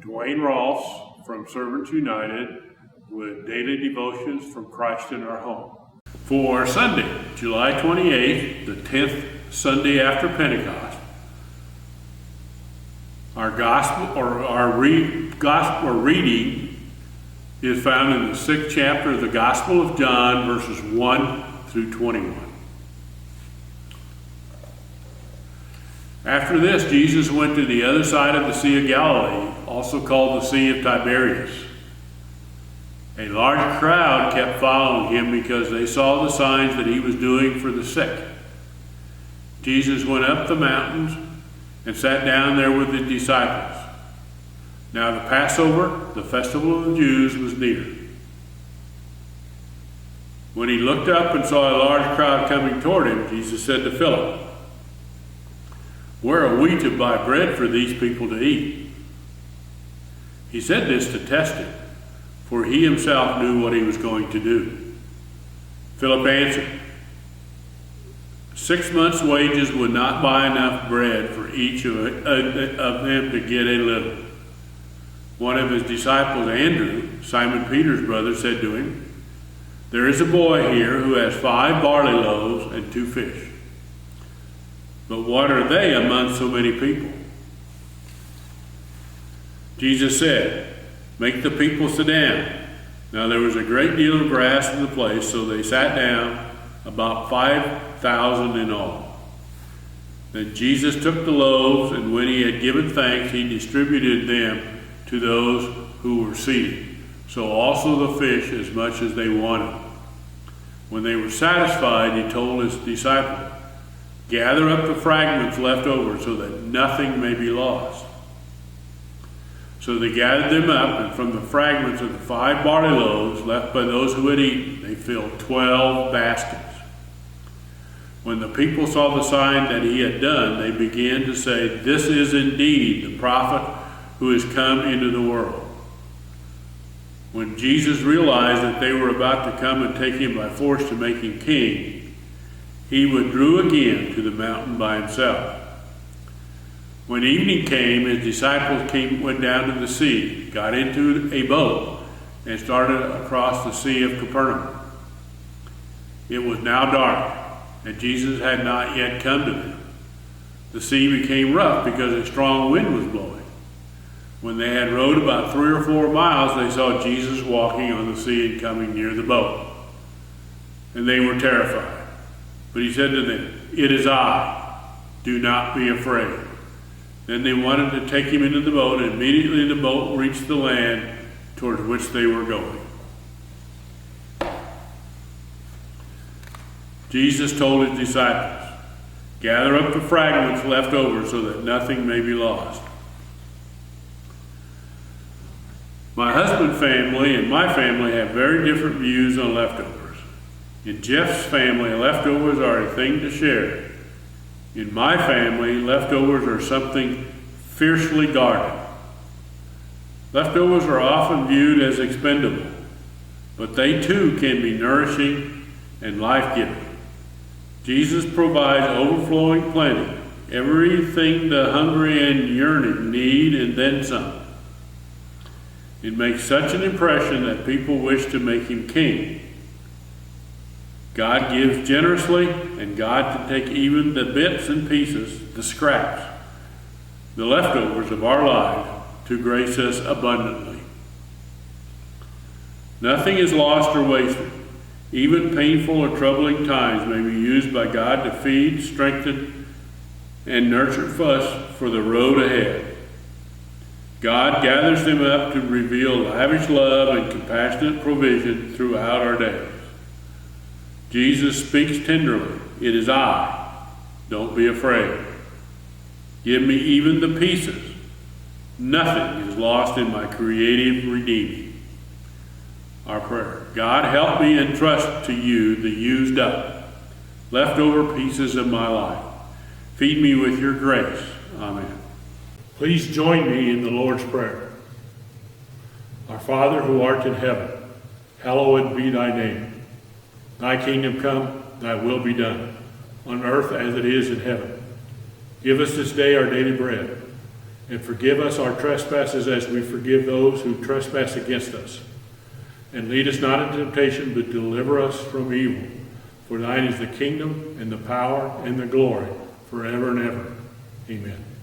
Duane Roelfs from Servants United with daily devotions from Christ in our home. For Sunday, July 28th, the 10th Sunday after Pentecost, our gospel reading is found in the 6th chapter of the Gospel of John, verses 1 through 21. After this, Jesus went to the other side of the Sea of Galilee, also called the Sea of Tiberias. A large crowd kept following him because they saw the signs that he was doing for the sick. Jesus went up the mountains and sat down there with his disciples. Now the Passover, the festival of the Jews, was near. When he looked up and saw a large crowd coming toward him, Jesus said to Philip, "Where are we to buy bread for these people to eat?" He said this to test him, for he himself knew what he was going to do. Philip answered, 6 months' wages would not buy enough bread for each of them to get a little. One of his disciples, Andrew, Simon Peter's brother, said to him, "There is a boy here who has 5 barley loaves and 2 fish. But what are they among so many people?" Jesus said, "Make the people sit down." Now there was a great deal of grass in the place, so they sat down, about 5,000 in all. Then Jesus took the loaves, and when he had given thanks, he distributed them to those who were seated. So also the fish, as much as they wanted. When they were satisfied, he told his disciples, "Gather up the fragments left over so that nothing may be lost." So they gathered them up, and from the fragments of the 5 barley loaves left by those who had eaten, they filled 12 baskets. When the people saw the sign that he had done, they began to say, "This is indeed the prophet who has come into the world." When Jesus realized that they were about to come and take him by force to make him king, he withdrew again to the mountain by himself. When evening came, his disciples went down to the sea, got into a boat, and started across the Sea of Capernaum. It was now dark, and Jesus had not yet come to them. The sea became rough because a strong wind was blowing. When they had rowed about 3 or 4 miles, they saw Jesus walking on the sea and coming near the boat. And they were terrified. But he said to them, "It is I. Do not be afraid." Then they wanted to take him into the boat, and immediately the boat reached the land towards which they were going. Jesus told his disciples, "Gather up the fragments left over so that nothing may be lost." My husband's family and my family have very different views on leftovers. In Jeff's family, leftovers are a thing to share. In my family, leftovers are something fiercely guarded. Leftovers are often viewed as expendable, but they too can be nourishing and life-giving. Jesus provides overflowing plenty, everything the hungry and yearning need, and then some. It makes such an impression that people wish to make him king. God gives generously, and God can take even the bits and pieces, the scraps, the leftovers of our lives, to grace us abundantly. Nothing is lost or wasted. Even painful or troubling times may be used by God to feed, strengthen, and nurture us for the road ahead. God gathers them up to reveal lavish love and compassionate provision throughout our days. Jesus speaks tenderly, "It is I. Don't be afraid. Give me even the pieces. Nothing is lost in my creative redeeming." Our prayer: God, help me entrust to you the used up, leftover pieces of my life. Feed me with your grace. Amen. Please join me in the Lord's Prayer. Our Father who art in heaven, hallowed be thy name. Thy kingdom come, thy will be done, on earth as it is in heaven. Give us this day our daily bread, And forgive us our trespasses as we forgive those who trespass against us. And lead us not into temptation, but deliver us from evil. For thine is the kingdom, and the power, and the glory, forever and ever. Amen.